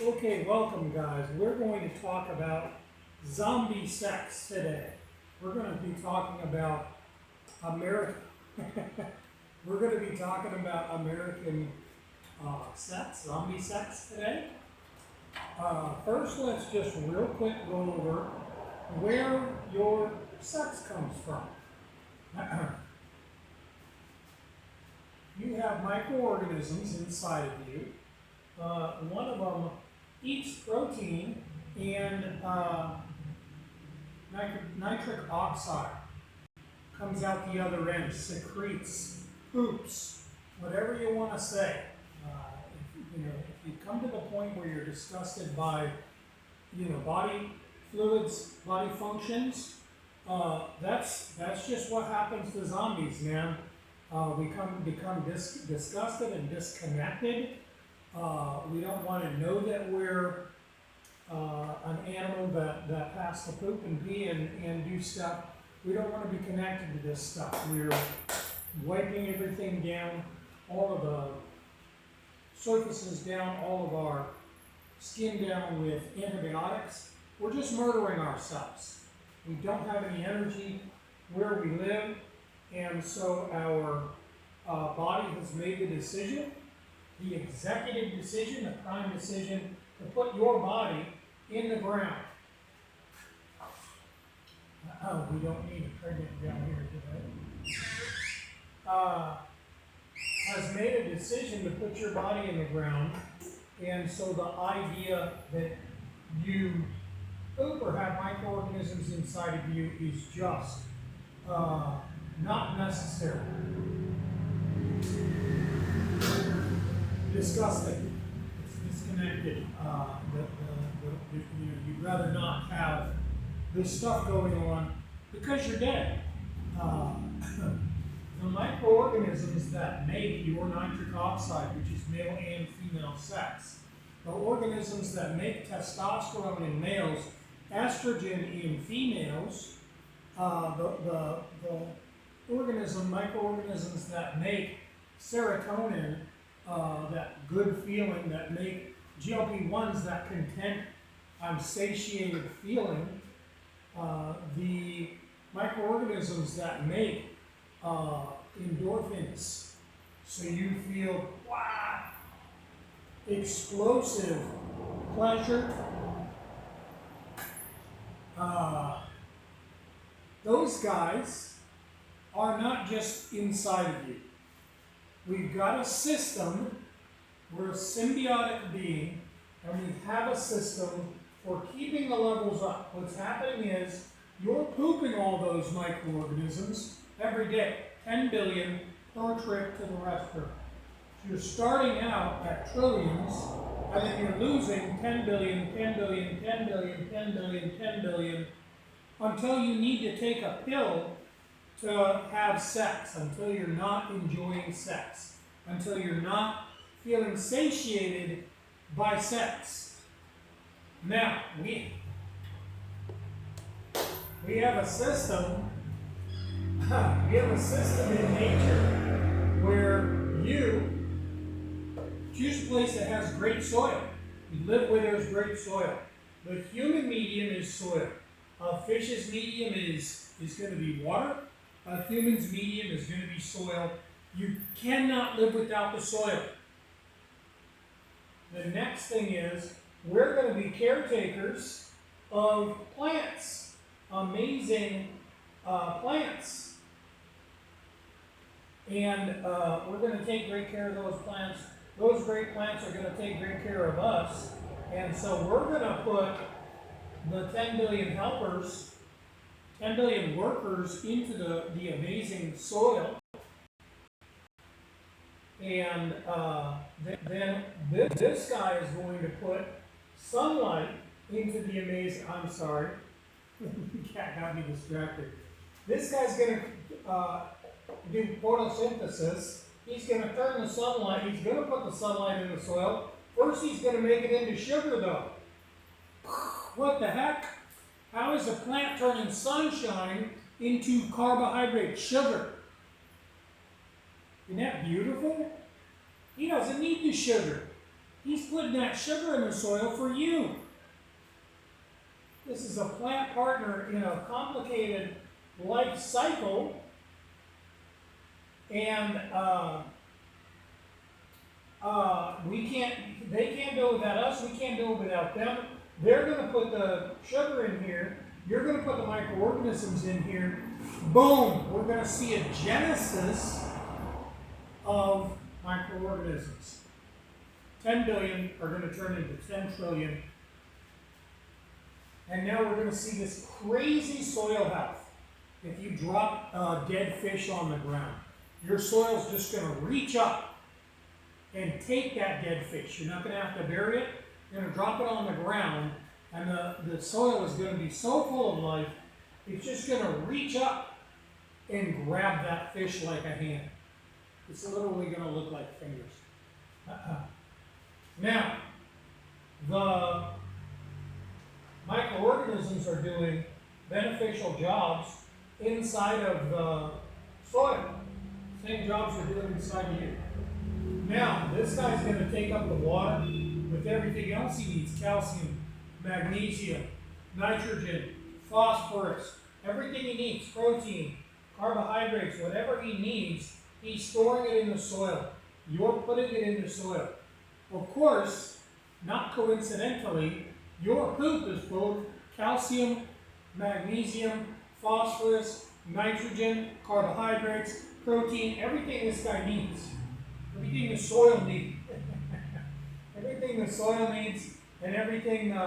Okay, welcome guys. We're going to talk about zombie sex today. We're going to be talking about America. We're going to be talking about American sex, zombie sex today. First, let's just real quick go over where your sex comes from. You have microorganisms inside of you. One of them eats protein and nitric oxide comes out the other end, secretes, poops, whatever you want to say. If you come to the point where you're disgusted by, body fluids, body functions, that's just what happens to zombies, man. We become disgusted and disconnected. We don't want to know that we're an animal that has to poop and pee and do stuff. We don't want to be connected to this stuff. We're wiping everything down, all of the surfaces down, all of our skin down with antibiotics. We're just murdering ourselves. We don't have any energy where we live, and so our body has made the decision, the executive decision, the prime decision, to put your body in the ground. We don't need a pregnant down here today. Has made a decision to put your body in the ground, and so the idea that you poop or have microorganisms inside of you is just not necessary. Disgusting. It's disconnected. You'd rather not have this stuff going on because you're dead. The microorganisms that make your nitric oxide, which is male and female sex, the organisms that make testosterone in males, estrogen in females, the microorganisms that make serotonin, that good feeling, that make GLP-1s, that content, satiated feeling, the microorganisms that make endorphins, so you feel explosive pleasure. Those guys are not just inside of you. We've got a system, we're a symbiotic being, and we have a system for keeping the levels up. What's happening is you're pooping all those microorganisms every day, 10 billion per trip to the restroom. So you're starting out at trillions, and then you're losing 10 billion, 10 billion, 10 billion, 10 billion, 10 billion, until you need to take a pill to have sex, until you're not enjoying sex, until you're not feeling satiated by sex. Now, we have a system, in nature where you choose a place that has great soil. You live where there's great soil. The human medium is soil. A fish's medium is going to be water. A human's medium is going to be soil. You cannot live without the soil. The next thing is, we're going to be caretakers of plants. Amazing plants. And we're going to take great care of those plants. Those great plants are going to take great care of us. And so we're going to put the 10 billion helpers, 10 billion workers into the amazing soil. And then this guy is going to put sunlight into the amazing, I'm sorry, cat got me distracted. This guy's going to do photosynthesis. He's going to turn the sunlight, he's going to put the sunlight in the soil. First he's going to make it into sugar though. What the heck? How is a plant turning sunshine into carbohydrate, sugar? Isn't that beautiful? He doesn't need the sugar. He's putting that sugar in the soil for you. This is a plant partner in a complicated life cycle, and they can't do it without us, we can't do it without them. They're going to put the sugar in here, you're going to put the microorganisms in here. Boom! We're going to see a genesis of microorganisms. 10 billion are going to turn into 10 trillion. And now we're going to see this crazy soil health. If you drop dead fish on the ground, your soil's just going to reach up and take that dead fish. You're not going to have to bury it. You're going to drop it on the ground, and the soil is going to be so full of life, it's just going to reach up and grab that fish like a hand. It's literally going to look like fingers. Now, the microorganisms are doing beneficial jobs inside of the soil. Same jobs they're doing inside of you. Now, this guy's going to take up the water with everything else he needs: calcium, magnesium, nitrogen, phosphorus, everything he needs, protein, carbohydrates, whatever he needs, he's storing it in the soil. You're putting it in the soil. Of course, not coincidentally, your poop is full of calcium, magnesium, phosphorus, nitrogen, carbohydrates, protein, everything this guy needs. Everything the soil needs. Everything the soil needs and everything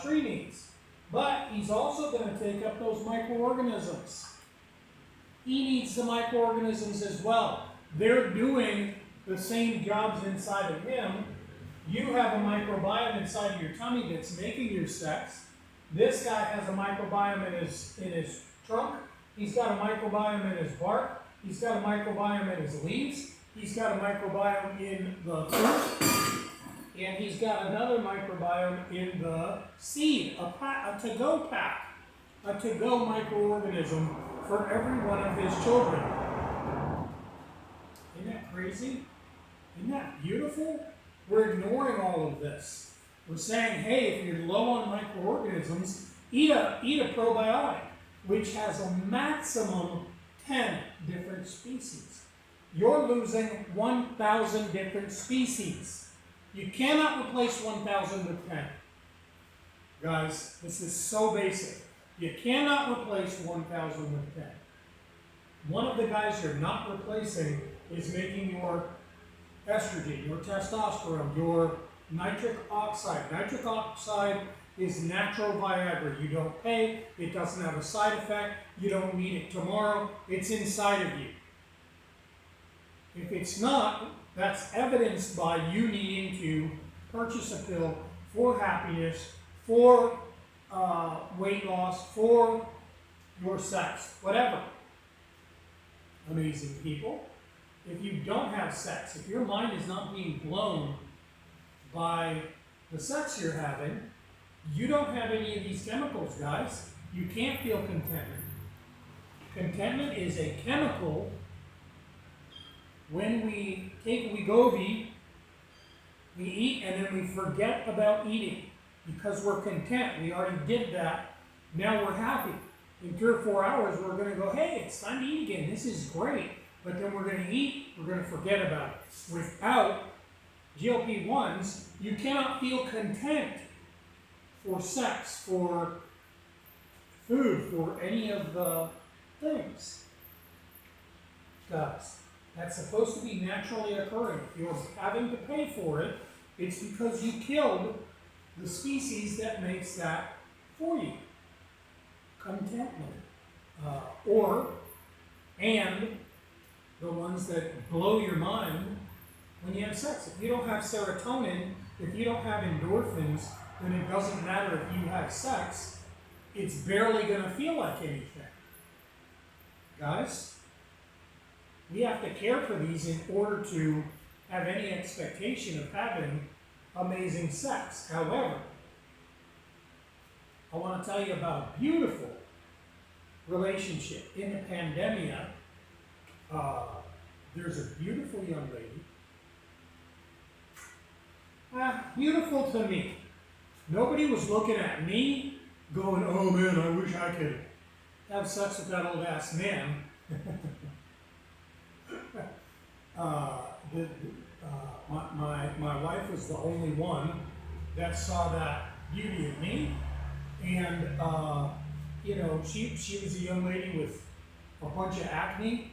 tree needs. But he's also going to take up those microorganisms. He needs the microorganisms as well. They're doing the same jobs inside of him. You have a microbiome inside of your tummy that's making your sex. This guy has a microbiome in his trunk. He's got a microbiome in his bark. He's got a microbiome in his leaves. He's got a microbiome in the fruit. And he's got another microbiome in the seed, a to-go pack, a to-go microorganism for every one of his children. Isn't that crazy? Isn't that beautiful? We're ignoring all of this. We're saying, hey, if you're low on microorganisms, eat a probiotic, which has a maximum 10 different species. You're losing 1,000 different species. You cannot replace 1,000 with 10. Guys, this is so basic. You cannot replace 1,000 with 10. One of the guys you're not replacing is making your estrogen, your testosterone, your nitric oxide. Nitric oxide is natural Viagra. You don't pay. It doesn't have a side effect. You don't need it tomorrow. It's inside of you. If it's not, that's evidenced by you needing to purchase a pill for happiness, for weight loss, for your sex, whatever. Amazing people. If you don't have sex, if your mind is not being blown by the sex you're having, you don't have any of these chemicals, guys. You can't feel contentment. Contentment is a chemical. When we take Wegovy, we eat and then we forget about eating because we're content. We already did that. Now we're happy. In 3 or 4 hours, we're going to go, hey, it's time to eat again. This is great. But then we're going to eat, we're going to forget about it. Without GLP-1s, you cannot feel content for sex, for food, for any of the things. Guys, that's supposed to be naturally occurring. If you're having to pay for it, it's because you killed the species that makes that for you. Contentment. And the ones that blow your mind when you have sex. If you don't have serotonin, if you don't have endorphins, then it doesn't matter if you have sex. It's barely going to feel like anything. Guys, we have to care for these in order to have any expectation of having amazing sex. However, I want to tell you about a beautiful relationship. In the pandemic, there's a beautiful young lady Beautiful to me. Nobody was looking at me going, oh man, I wish I could have sex with that old ass man. My wife was the only one that saw that beauty in me. And, she was a young lady with a bunch of acne,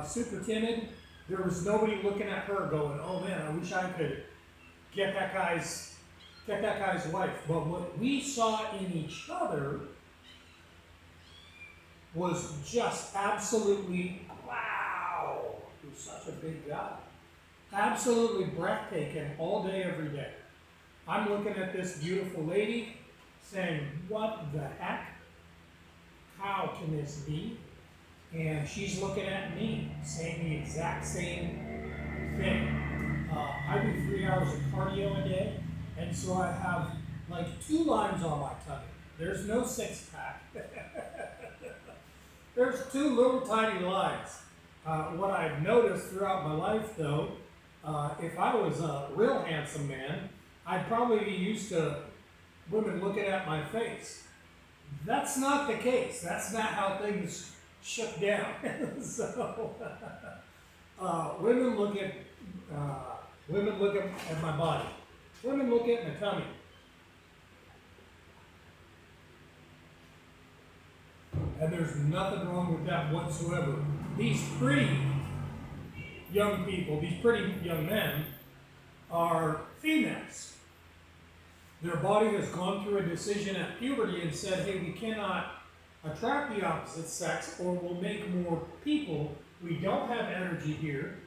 super timid. There was nobody looking at her going, oh man, I wish I could get that guy's wife. But what we saw in each other was just absolutely, wow, he was such a big guy. Absolutely breathtaking all day, every day. I'm looking at this beautiful lady saying, what the heck? How can this be? And she's looking at me saying the exact same thing. I do 3 hours of cardio a day, and so I have like 2 lines on my tummy. There's no 6-pack. There's 2 little tiny lines. What I've noticed throughout my life, though, if I was a real handsome man, I'd probably be used to women looking at my face. That's not the case. That's not how things shook down. So women look at my body. Women look at my tummy. And there's nothing wrong with that whatsoever. These pretty young people, these pretty young men, are females. Their body has gone through a decision at puberty and said, hey, we cannot attract the opposite sex or we'll make more people. We don't have energy here.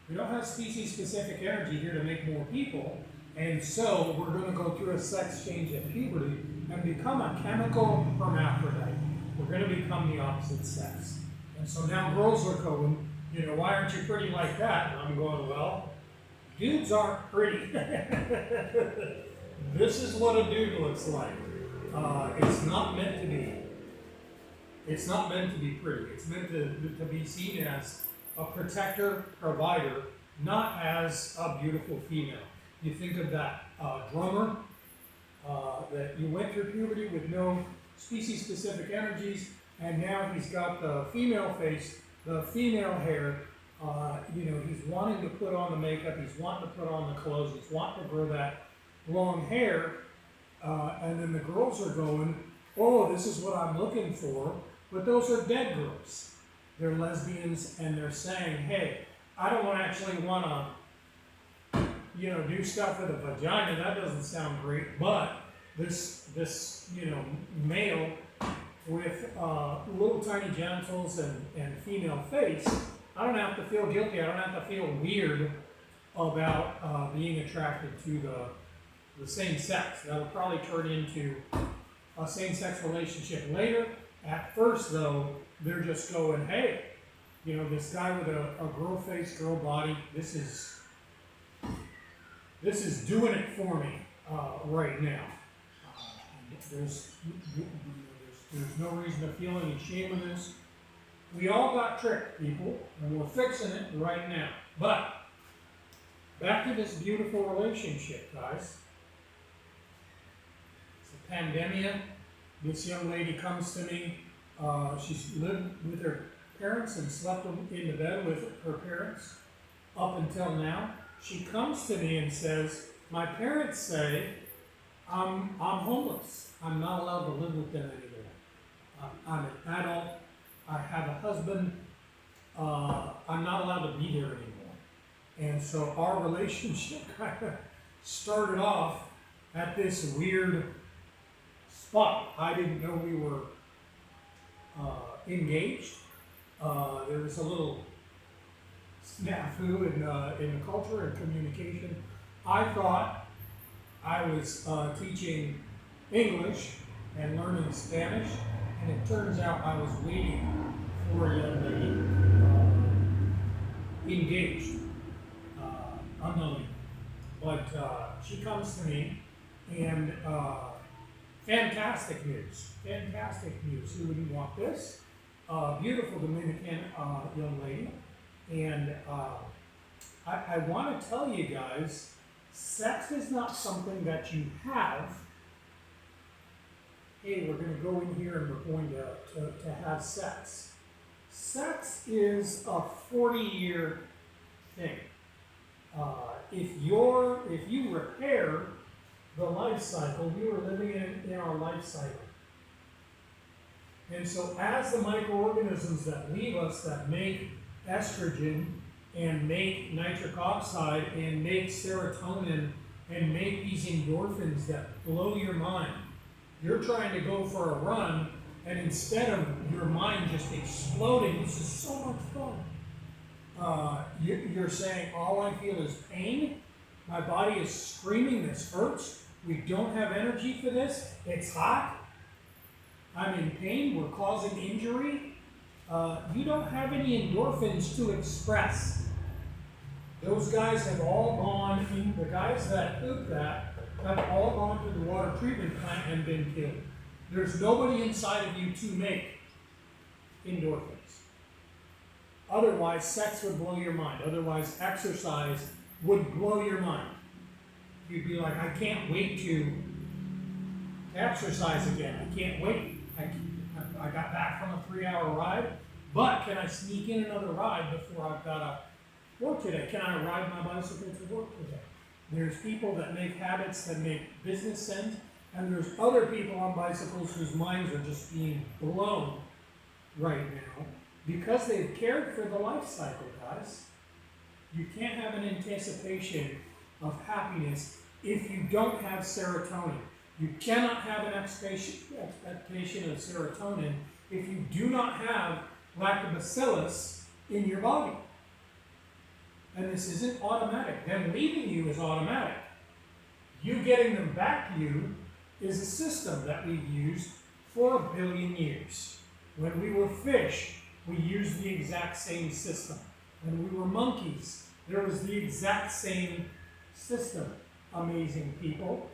We don't have species-specific energy here to make more people. And so we're going to go through a sex change at puberty and become a chemical hermaphrodite. We're going to become the opposite sex. And so now girls are going, why aren't you pretty like that? And I'm going, well, dudes aren't pretty. This is what a dude looks like. It's not meant to be. It's not meant to be pretty. It's meant to be seen as a protector, provider, not as a beautiful female. You think of that drummer that you went through puberty with no species-specific energies, and now he's got the female face, the female hair. He's wanting to put on the makeup, he's wanting to put on the clothes, he's wanting to grow that long hair, and then the girls are going, oh, this is what I'm looking for, but those are dead girls. They're lesbians, and they're saying, hey, I don't actually want to, do stuff with a vagina. That doesn't sound great, but this male with little tiny genitals and female face, I don't have to feel guilty. I don't have to feel weird about being attracted to the same sex. That'll probably turn into a same-sex relationship later. At first, though, they're just going, hey, this guy with a girl face, girl body, this is doing it for me right now. There's no reason to feel any shame in this. We all got tricked, people, and we're fixing it right now. But back to this beautiful relationship, guys. It's a pandemic. This young lady comes to me. She's lived with her parents and slept in the bed with her parents up until now. She comes to me and says, my parents say I'm homeless. I'm not allowed to live with them anymore. I'm an adult. I have a husband. I'm not allowed to be there anymore. And so our relationship kind of started off at this weird spot. I didn't know we were engaged. There was a little snafu in the culture and communication. I thought I was teaching English and learning Spanish, and it turns out I was waiting for a young lady engaged, unknowingly. But she comes to me, and fantastic news. Who wouldn't want this? Beautiful Dominican young lady. And I want to tell you guys Sex is not something that you have. Hey, we're going to go in here and we're going to have sex. Sex is a 40-year thing. If you repair the life cycle, we were living in our life cycle. And so as the microorganisms that leave us, that make estrogen and make nitric oxide and make serotonin and make these endorphins that blow your mind, you're trying to go for a run, and instead of your mind just exploding, this is so much fun, you're saying, all I feel is pain, my body is screaming, this hurts, we don't have energy for this, it's hot, I'm in pain, we're causing injury. You don't have any endorphins to express. Those guys have all gone, the guys that poop that, have all gone to the water treatment plant and been killed. There's nobody inside of you to make endorphins. Otherwise, sex would blow your mind. Otherwise, exercise would blow your mind. You'd be like, I can't wait to exercise again. I can't wait. I got back from a 3-hour ride, but can I sneak in another ride before I've got to work today? Can I ride my bicycle to work today? There's people that make habits that make business sense, and there's other people on bicycles whose minds are just being blown right now because they've cared for the life cycle, guys. You can't have an anticipation of happiness if you don't have serotonin. You cannot have an expectation of serotonin if you do not have lactobacillus in your body. And this isn't automatic. Them leaving you is automatic. You getting them back to you is a system that we've used for 1 billion years. When we were fish, we used the exact same system. When we were monkeys, there was the exact same system. Amazing people.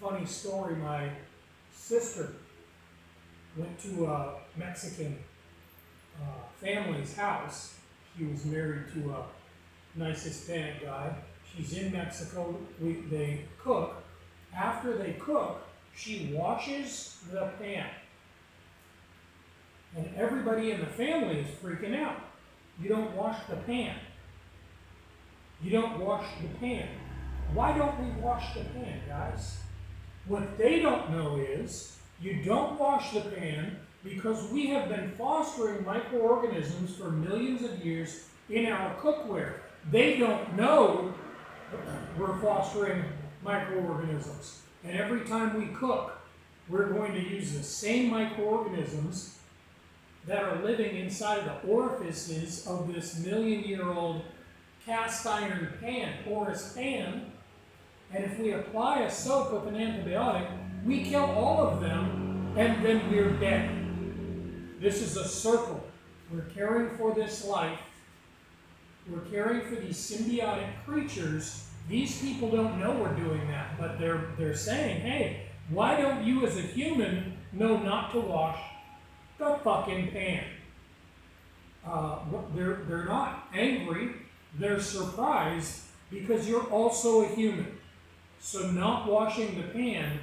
Funny story, my sister went to a Mexican family's house. She was married to a nice Hispanic guy. She's in Mexico. They cook. After they cook, she washes the pan. And everybody in the family is freaking out. You don't wash the pan. You don't wash the pan. Why don't we wash the pan, guys? What they don't know is you don't wash the pan because we have been fostering microorganisms for millions of years in our cookware. They don't know we're fostering microorganisms. And every time we cook, we're going to use the same microorganisms that are living inside the orifices of this million-year-old cast iron pan, porous pan. And if we apply a soap with an antibiotic, we kill all of them, and then we're dead. This is a circle. We're caring for this life. We're caring for these symbiotic creatures. These people don't know we're doing that, but they're saying, hey, why don't you as a human know not to wash the fucking pan? They're not angry. They're surprised because you're also a human. So not washing the pan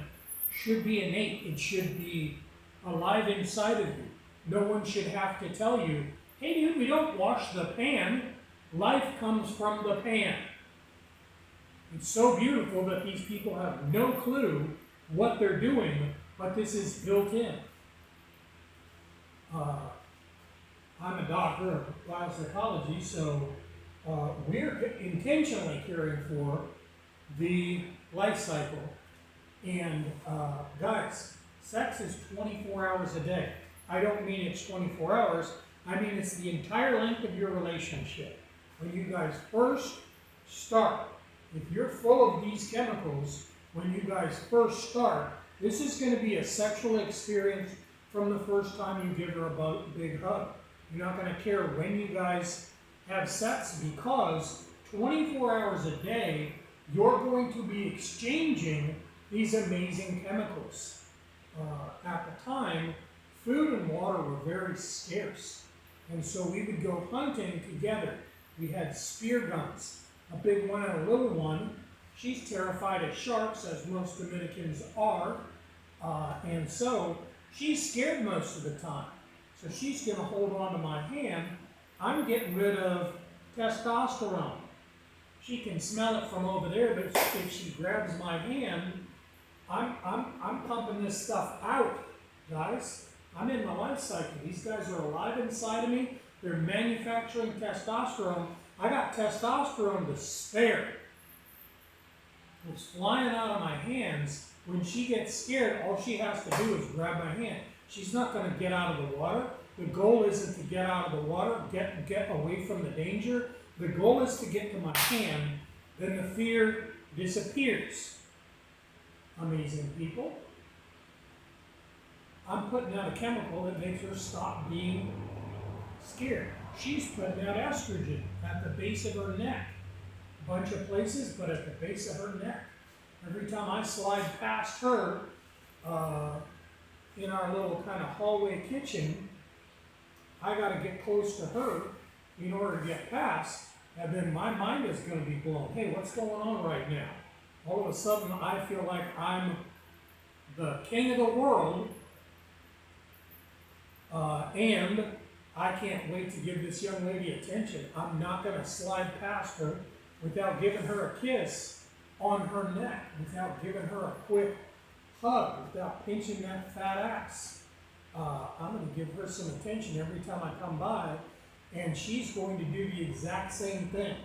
should be innate. It should be alive inside of you. No one should have to tell you, hey dude, we don't wash the pan. Life comes from the pan. It's so beautiful that these people have no clue what they're doing, but this is built in. I'm a doctor of biopsychology, so we're intentionally caring for the life cycle. And guys, sex is 24 hours a day. I don't mean it's 24 hours. I mean it's the entire length of your relationship. When you guys first start, if you're full of these chemicals, when you guys first start, this is going to be a sexual experience from the first time you give her a big hug. You're not going to care when you guys have sex because 24 hours a day, you're going to be exchanging these amazing chemicals. At the time, food and water were very scarce. And so we would go hunting together. We had spear guns. a big one and a little one. She's terrified of sharks, as most Dominicans are, and so she's scared most of the time. So she's going to hold on to my hand. I'm getting rid of testosterone. She can smell it from over there, but if she grabs my hand, I'm pumping this stuff out, guys. I'm in my life cycle. These guys are alive inside of me. They're manufacturing testosterone. I got testosterone to spare. It's flying out of my hands. When she gets scared, all she has to do is grab my hand. She's not going to get out of the water. The goal isn't to get out of the water, get away from the danger. The goal is to get to my hand. Then the fear disappears. Amazing people. I'm putting out a chemical that makes her stop being scared. She's putting out estrogen at the base of her neck. A bunch of places, but at the base of her neck. Every time I slide past her in our little kind of hallway kitchen, I got to get close to her in order to get past, and then my mind is going to be blown. Hey, what's going on right now? All of a sudden, I feel like I'm the king of the world, and I can't wait to give this young lady attention. I'm not going to slide past her without giving her a kiss on her neck, without giving her a quick hug, without pinching that fat ass. I'm going to give her some attention every time I come by, and she's going to do the exact same thing.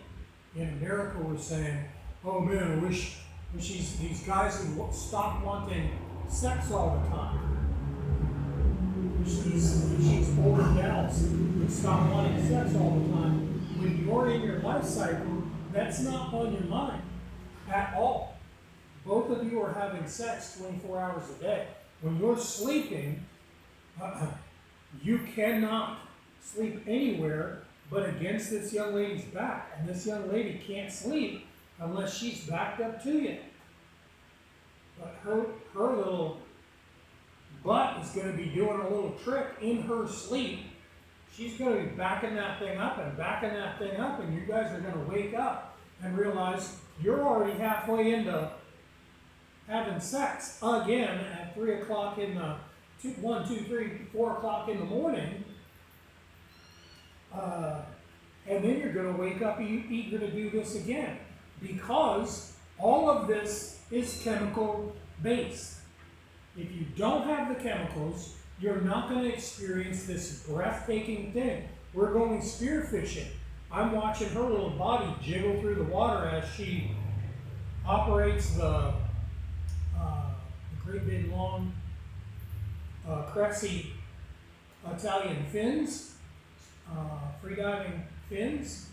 In America, we're saying, oh man, I wish these guys would stop wanting sex all the time. Wish these older gals would stop wanting sex all the time. When you're in your life cycle, that's not on your mind at all. Both of you are having sex 24 hours a day. When you're sleeping, you cannot sleep anywhere but against this young lady's back. And this young lady can't sleep unless she's backed up to you. But her little butt is going to be doing a little trick in her sleep. She's going to be backing that thing up, and you guys are going to wake up and realize you're already halfway into having sex again at 3 o'clock in the 1, 2, 3, 4 o'clock in the morning, and then you're going to wake up eager to do this again, because all of this is chemical based. If you don't have the chemicals, you're not going to experience this breathtaking thing. We're going spearfishing. I'm watching her little body jiggle through the water as she operates the great big long Cressi Italian fins, freediving fins.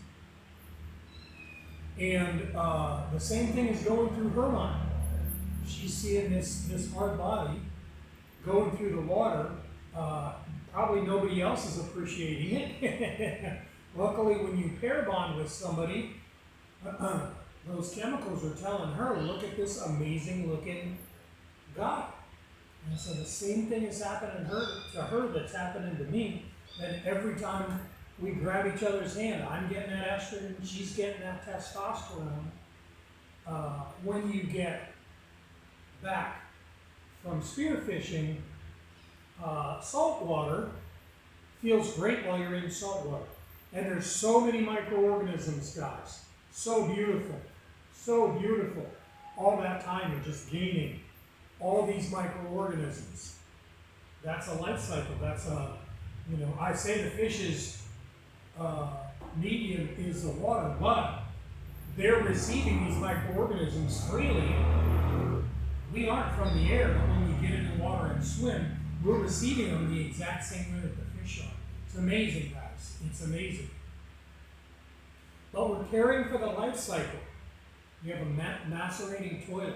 And the same thing is going through her mind. She's seeing this hard body going through the water. Probably nobody else is appreciating it. Luckily, when you pair bond with somebody, those chemicals are telling her, look at this amazing looking guy. And so the same thing is happening to her that's happening to me. And every time we grab each other's hand, I'm getting that estrogen, she's getting that testosterone. When you get back from spearfishing, saltwater feels great while you're in saltwater. And there's so many microorganisms, guys. So beautiful. So beautiful. All that time you're just gaining all these microorganisms. That's a life cycle. That's a, I say the fish's medium is the water, but they're receiving these microorganisms freely. We aren't from the air, but when we get in the water and swim, we're receiving them the exact same way that the fish are. It's amazing, guys. It's amazing. But we're caring for the life cycle. You have a macerating toilet.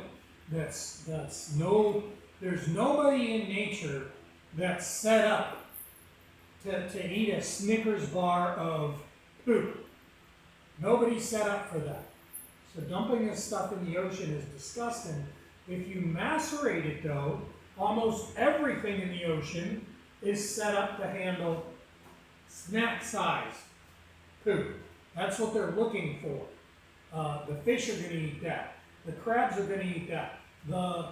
There's nobody in nature that's set up to eat a Snickers bar of poop. Nobody's set up for that. So dumping this stuff in the ocean is disgusting. If you macerate it, though, almost everything in the ocean is set up to handle snack-sized poop. That's what they're looking for. The fish are going to eat that. The crabs are going to eat that. The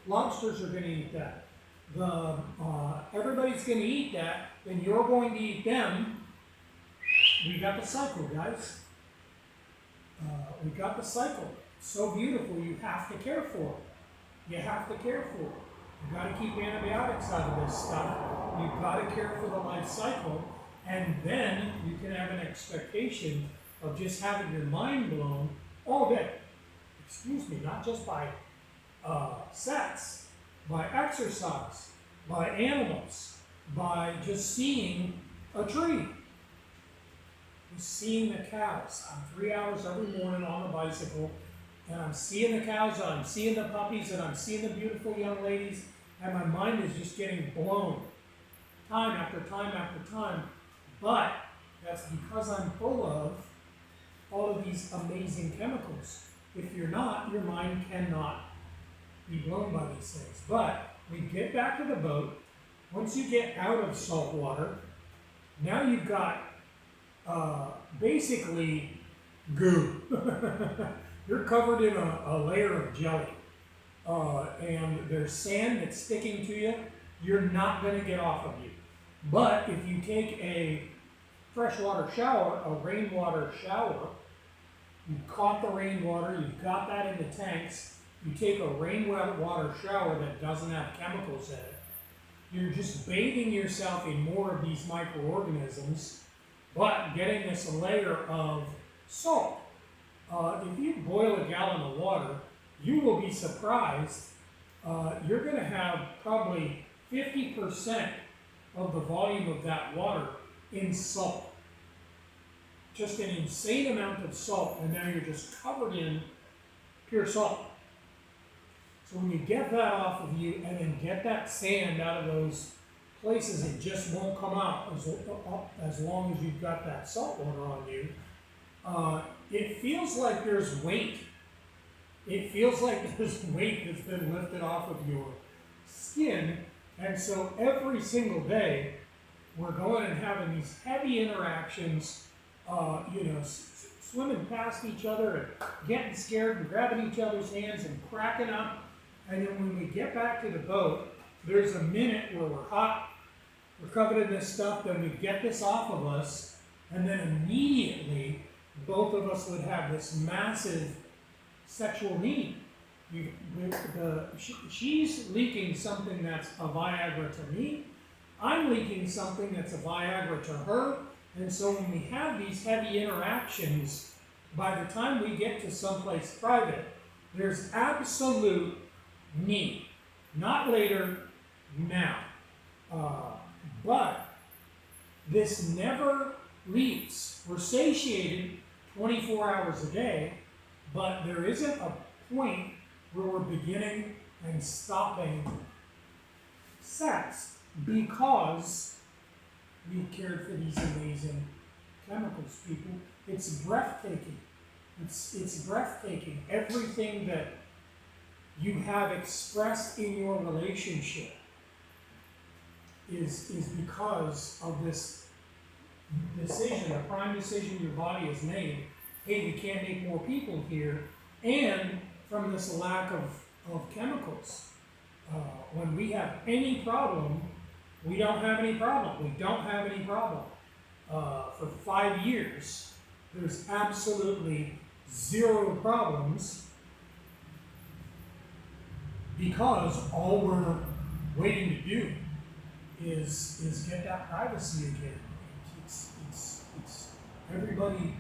lobsters are going to eat that. Everybody's going to eat that. Then you're going to eat them. We got the cycle, guys. We got the cycle. It's so beautiful. You have to care for it. You have to care for it. You got to keep antibiotics out of this stuff. You've got to care for the life cycle, and then you can have an expectation of just having your mind blown all day. Excuse me, not just by sex, by exercise, by animals, by just seeing a tree. Just seeing the cows. I'm 3 hours every morning on a bicycle, and I'm seeing the cows, and I'm seeing the puppies, and I'm seeing the beautiful young ladies, and my mind is just getting blown time after time after time. But that's because I'm full of all of these amazing chemicals. If you're not, your mind cannot be blown by these things. But we get back to the boat. Once you get out of salt water, now you've got basically goo. You're covered in a layer of jelly. And there's sand that's sticking to you. You're not going to get off of you. But if you take a freshwater shower, a rainwater shower, you caught the rainwater, you've got that in the tanks, you take a rainwater shower that doesn't have chemicals in it, you're just bathing yourself in more of these microorganisms, but getting this layer of salt. If you boil a gallon of water, you will be surprised. You're going to have probably 50% of the volume of that water in salt. Just an insane amount of salt, and now you're just covered in pure salt. So when you get that off of you and then get that sand out of those places, it just won't come out as long as you've got that salt water on you. It feels like there's weight. It feels like there's weight that's been lifted off of your skin. And so every single day, we're going and having these heavy interactions, swimming past each other and getting scared and grabbing each other's hands and cracking up. And then when we get back to the boat, there's a minute where we're hot, we're covered in this stuff, then we get this off of us, and then immediately both of us would have this massive sexual need. She's leaking something that's a Viagra to me. I'm leaking something that's a Viagra to her. And so when we have these heavy interactions, by the time we get to someplace private, there's absolute need. Not later, now. But this never leaves. We're satiated 24 hours a day, but there isn't a point where we're beginning and stopping sex because we cared for these amazing chemicals, people. It's breathtaking. It's breathtaking. Everything that you have expressed in your relationship is because of this decision, a prime decision your body has made. Hey, we can't make more people here, and from this lack of chemicals. When we have any problem, we don't have any problem. We don't have any problem. For 5 years, there's absolutely zero problems because all we're waiting to do is get that privacy again. It's everybody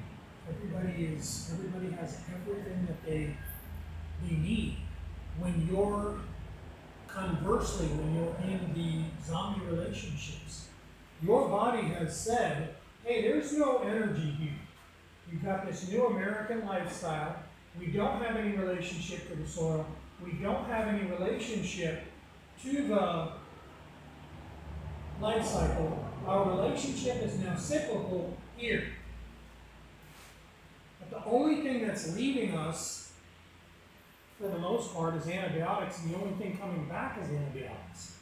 has everything that they need. When you're conversely, when you're in the zombie relationships, your body has said, hey, there's no energy here. You've got this new American lifestyle. We don't have any relationship to the soil. We don't have any relationship to the life cycle. Our relationship is now cyclical here. But the only thing that's leaving us, for the most part, is antibiotics, and the only thing coming back is antibiotics.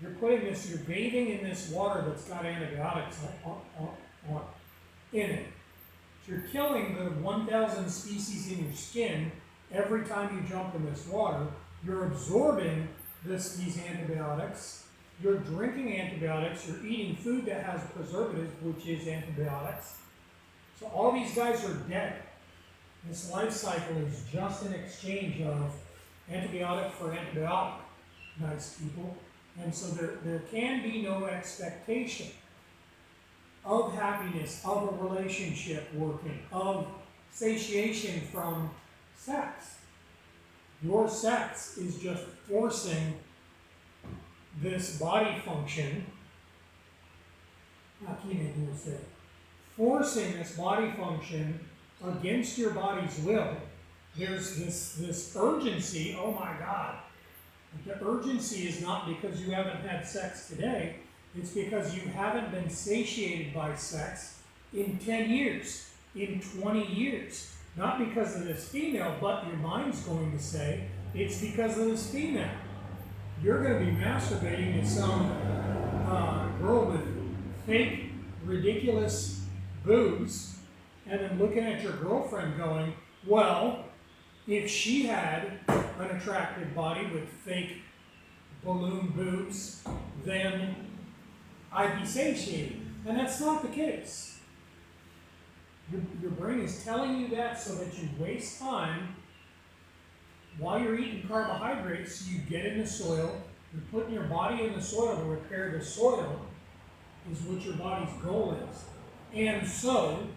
You're bathing in this water that's got antibiotics in it. So you're killing the 1,000 species in your skin every time you jump in this water. You're absorbing these antibiotics. You're drinking antibiotics. You're eating food that has preservatives, which is antibiotics. So all these guys are dead. This life cycle is just an exchange of antibiotic for antibiotic, nice people. And so there can be no expectation of happiness, of a relationship working, of satiation from sex. Your sex is just forcing this body function, forcing this body function against your body's will. There's this urgency, oh my God. The urgency is not because you haven't had sex today, it's because you haven't been satiated by sex in 10 years, in 20 years. Not because of this female, but your mind's going to say, it's because of this female. You're going to be masturbating to some girl with fake, ridiculous boobs, and then looking at your girlfriend going, well, if she had an attractive body with fake balloon boobs, then I'd be satiated. And that's not the case. Your brain is telling you that so that you waste time while you're eating carbohydrates. You get in the soil, you're putting your body in the soil to repair the soil, is what your body's goal is. And so,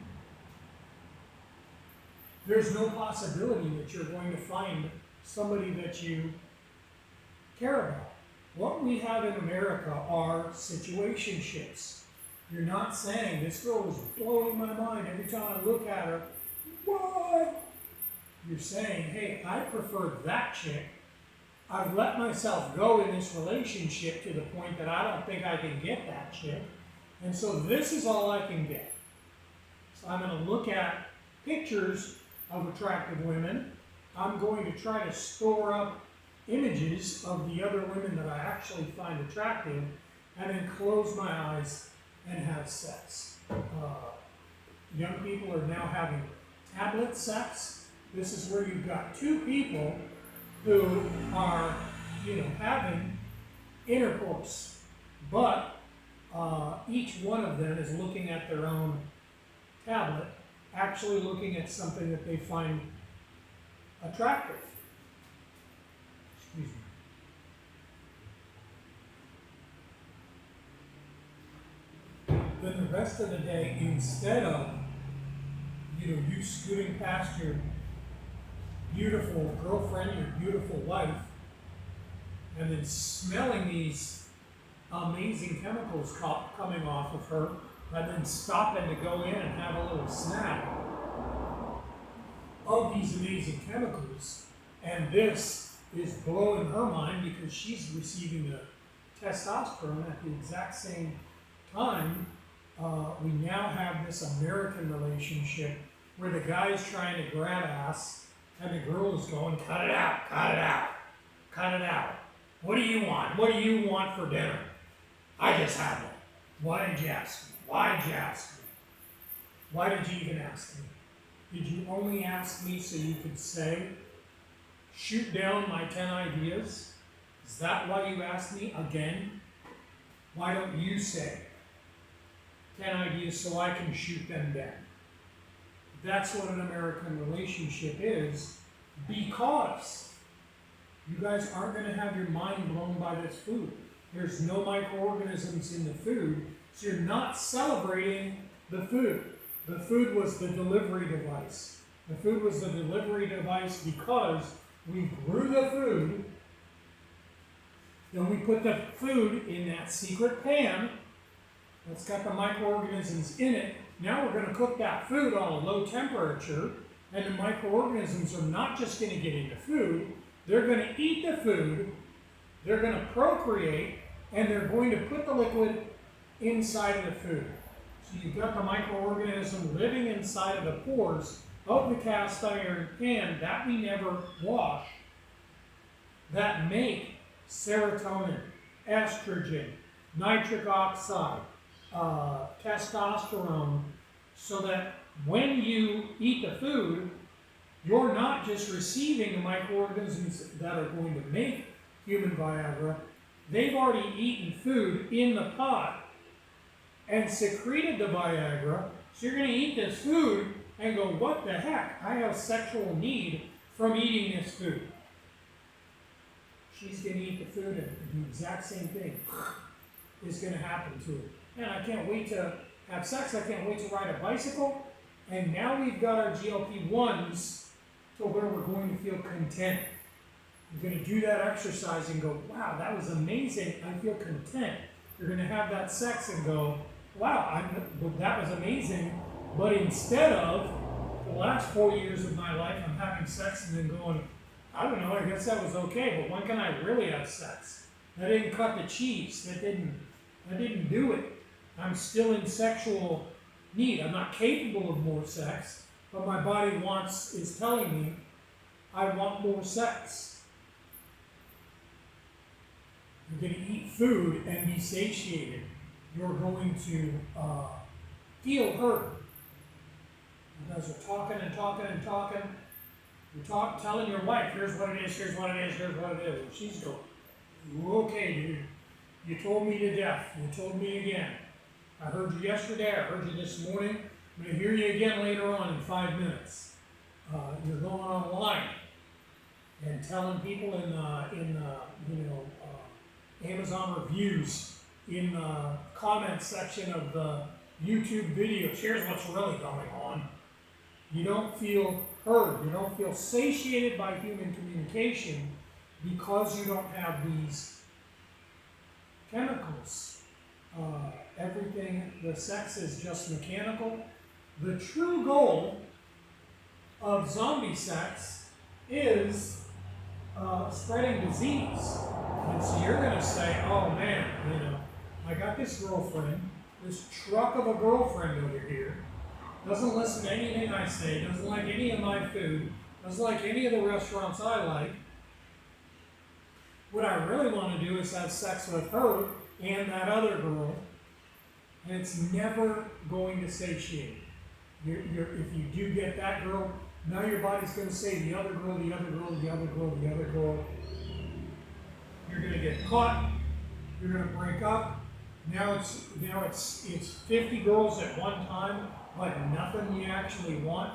there's no possibility that you're going to find somebody that you care about. What we have in America are situationships. You're not saying, this girl is blowing my mind every time I look at her. What? You're saying, hey, I prefer that chick. I've let myself go in this relationship to the point that I don't think I can get that chick. And so this is all I can get. So I'm going to look at pictures of attractive women. I'm going to try to store up images of the other women that I actually find attractive, and then close my eyes and have sex. Young people are now having tablet sex. This is where you've got two people who are, having intercourse, but each one of them is looking at their own tablet, actually looking at something that they find attractive. Excuse me. Then the rest of the day, instead of you scooting past your beautiful girlfriend, your beautiful wife, and then smelling these amazing chemicals coming off of her, and then stopping to go in and have a little snack of these amazing chemicals, and this is blowing her mind because she's receiving the testosterone at the exact same time. We now have this American relationship where the guy's trying to grab ass and the girl is going, cut it out, cut it out, cut it out. What do you want? What do you want for dinner? I just had it. Why did you ask me? Why did you ask me? Why did you even ask me? Did you only ask me so you could say, shoot down my 10 ideas? Is that why you asked me again? Why don't you say 10 ideas so I can shoot them down? That's what an American relationship is, because you guys aren't going to have your mind blown by this food. There's no microorganisms in the food, so you're not celebrating the food. The food was the delivery device. The food was the delivery device because we grew the food, then we put the food in that secret pan that's got the microorganisms in it. Now we're going to cook that food on a low temperature, and the microorganisms are not just going to get into food, they're going to eat the food, they're going to procreate, and they're going to put the liquid inside of the food. So you've got the microorganism living inside of the pores of the cast iron pan that we never wash, that make serotonin, estrogen, nitric oxide, testosterone, so that when you eat the food, you're not just receiving the microorganisms that are going to make human Viagra. They've already eaten food in the pot and secreted the Viagra. So you're going to eat this food and go, what the heck? I have sexual need from eating this food. She's going to eat the food and the exact same thing is going to happen to her. And I can't wait to have sex. I can't wait to ride a bicycle. And now we've got our GLP-1s to where we're going to feel content. You're going to do that exercise and go, wow, that was amazing. I feel content. You're going to have that sex and go, wow, that was amazing. But instead of the last 4 years of my life, I'm having sex and then going, I don't know, I guess that was okay, but when can I really have sex? That didn't cut the cheese. That didn't do it. I'm still in sexual need. I'm not capable of more sex, but my body is telling me I want more sex. You're going to eat food and be satiated. You're going to feel hurt. You guys are talking and talking and talking. You're telling your wife, here's what it is, here's what it is, here's what it is. And she's going, okay, dude. You told me to death. You told me again. I heard you yesterday. I heard you this morning. I'm going to hear you again later on in 5 minutes. You're going online and telling people in Amazon reviews, in the comment section of the YouTube videos. Here's what's really going on. You don't feel heard. You don't feel satiated by human communication because you don't have these chemicals. Everything, the sex is just mechanical. The true goal of zombie sex is spreading disease. And so you're going to say, oh man, I got this girlfriend, this truck of a girlfriend over here, doesn't listen to anything I say, doesn't like any of my food, doesn't like any of the restaurants I like. What I really want to do is have sex with her and that other girl, and it's never going to satiate. If you do get that girl, now your body's going to say the other girl, the other girl, the other girl, the other girl. You're going to get caught. You're going to break up. Now it's 50 girls at one time, but nothing you actually want.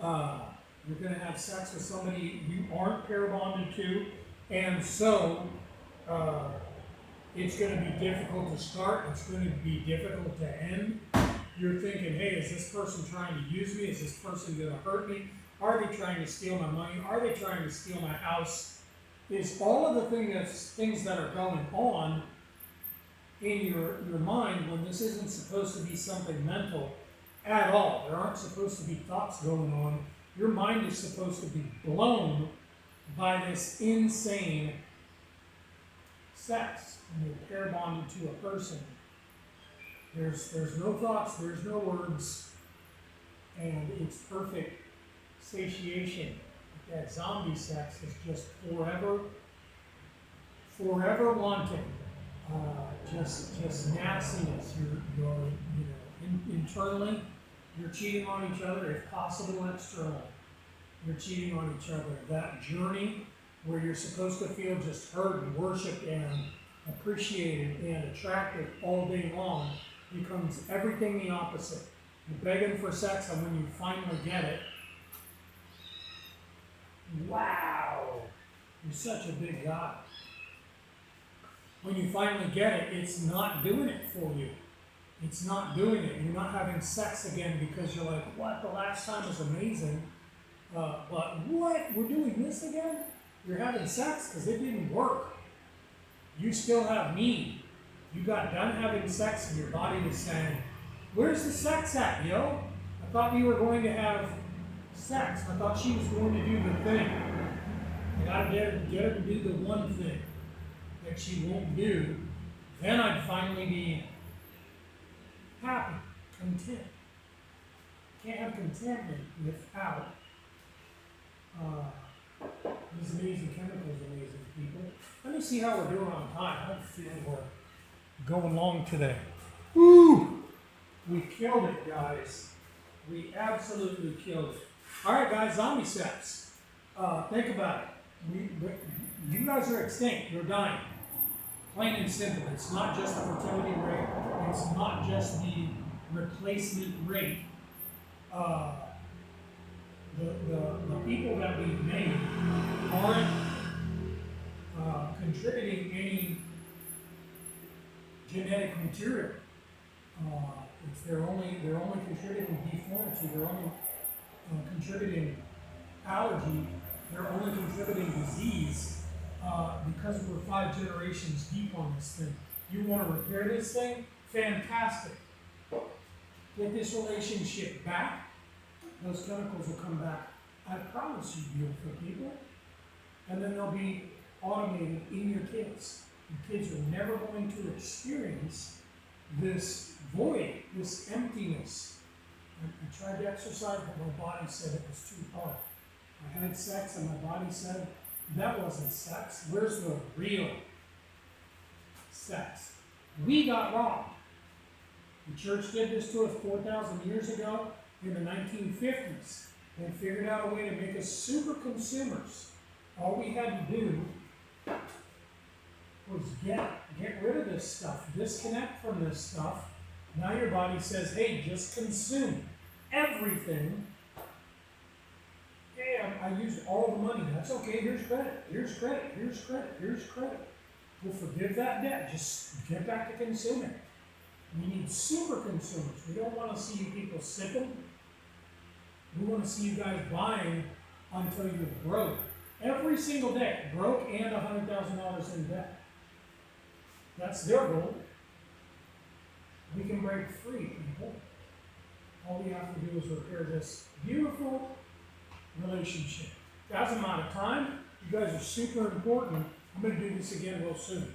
You're going to have sex with somebody you aren't pair bonded to, and so it's going to be difficult to start. It's going to be difficult to end. You're thinking, hey, is this person trying to use me? Is this person going to hurt me? Are they trying to steal my money? Are they trying to steal my house? Is all of the things that are going on in your mind when this isn't supposed to be something mental at all. There aren't supposed to be thoughts going on. Your mind is supposed to be blown by this insane sex when you're pair bonded to a person. There's no thoughts, there's no words, and it's perfect satiation. That zombie sex is just forever wanting, just nastiness. You're internally, you're cheating on each other, if possible externally. You're cheating on each other. That journey where you're supposed to feel just heard and worshipped and appreciated and attractive all day long becomes everything the opposite. You're begging for sex, and when you finally get it, wow, you're such a big guy. When you finally get it, it's not doing it for you. It's not doing it. You're not having sex again because you're like, what, the last time was amazing, but what, we're doing this again? You're having sex because it didn't work. You still have need. You got done having sex and your body was saying, where's the sex at, yo? I thought we were going to have sex. I thought she was going to do the thing. I gotta get her to do the one thing that she won't do. Then I'd finally be happy, content. Can't have contentment without these amazing chemicals, amazing people. Let me see how we're doing on time. I don't feel we're going long today. Woo! killed it, guys. We absolutely killed it. All right, guys, zombie sex. Think about it. You guys are extinct. You're dying. Plain and simple. It's not just the fertility rate. It's not just the replacement rate. The people that we've made aren't contributing any genetic material. They're only contributing deformity. They're only contributing allergy. They're only contributing disease because we're 5 generations deep on this thing. You want to repair this thing? Fantastic. Get this relationship back. Those chemicals will come back. I promise you, beautiful people. And then they'll be automated in your kids. Your kids are never going to experience this void, this emptiness. I tried to exercise, but my body said it was too hard. I had sex, and my body said, that wasn't sex. Where's the real sex? We got wrong. The church did this to us 4,000 years ago in the 1950s and figured out a way to make us super consumers. All we had to do was get rid of this stuff, disconnect from this stuff. Now your body says, hey, just consume everything. Hey, I used all the money. That's okay. Here's credit. Here's credit. Here's credit. Here's credit. We'll forgive that debt. Just get back to consuming. We need super consumers. We don't want to see you people sipping. We want to see you guys buying until you're broke. Every single day, broke and $100,000 in debt. That's their goal. We can break free, people. All we have to do is repair this beautiful relationship. Guys, I'm out of time. You guys are super important. I'm going to do this again real soon.